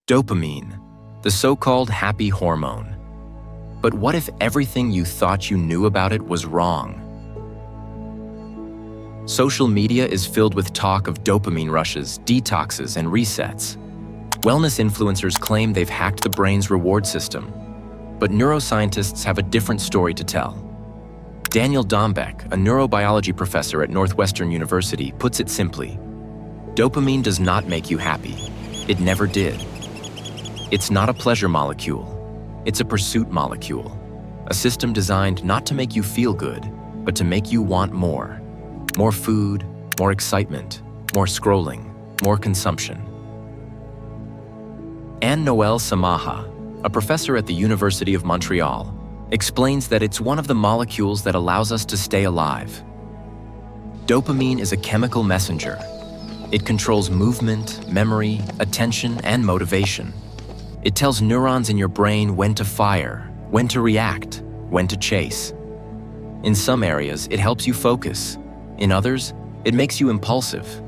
Dopamine, the so-called happy hormone. But what if everything you thought you knew about it was wrong? Social media is filled with talk of dopamine rushes, detoxes, and resets. Wellness influencers claim they've hacked the brain's reward system, but neuroscientists have a different story to tell. Daniel Dombeck, a neurobiology professor at Northwestern University, puts it simply: dopamine does not make you happy. It never did. It's not a pleasure molecule. It's a pursuit molecule, a system designed not to make you feel good, but to make you want more. More food, more excitement, more scrolling, more consumption. Anne-Noël Samaha, a professor at the University of Montreal, explains that it's one of the molecules that allows us to stay alive. Dopamine is a chemical messenger. It controls movement, memory, attention, and motivation. It tells neurons in your brain when to fire, when to react, when to chase. In some areas, it helps you focus. In others, it makes you impulsive.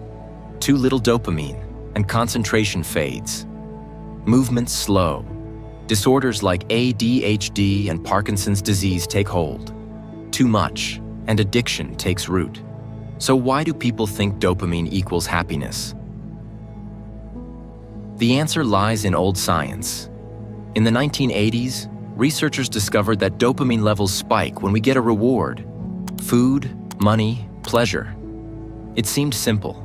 Too little dopamine, and concentration fades. Movements slow. Disorders like ADHD and Parkinson's disease take hold. Too much, and addiction takes root. So why do people think dopamine equals happiness? The answer lies in old science. In the 1980s, researchers discovered that dopamine levels spike when we get a reward: food, money, pleasure. It seemed simple.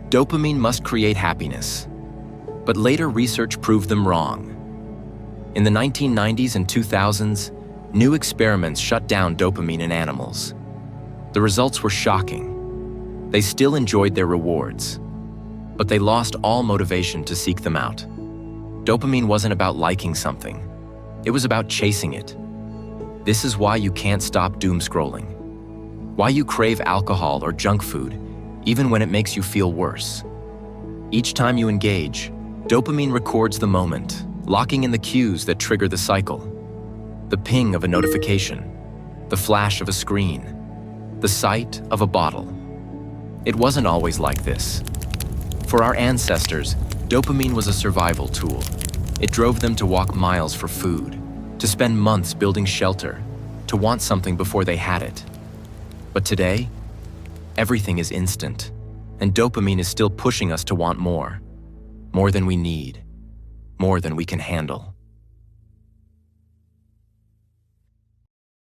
Dopamine must create happiness. But later research proved them wrong. In the 1990s and 2000s, new experiments shut down dopamine in animals. The results were shocking. They still enjoyed their rewards, but they lost all motivation to seek them out. Dopamine wasn't about liking something. It was about chasing it. This is why you can't stop doom scrolling. Why you crave alcohol or junk food, even when it makes you feel worse. Each time you engage, dopamine records the moment, locking in the cues that trigger the cycle. The ping of a notification, the flash of a screen, the sight of a bottle. It wasn't always like this. For our ancestors, dopamine was a survival tool. It drove them to walk miles for food, to spend months building shelter, to want something before they had it. But today, everything is instant, and dopamine is still pushing us to want more. More than we need, more than we can handle.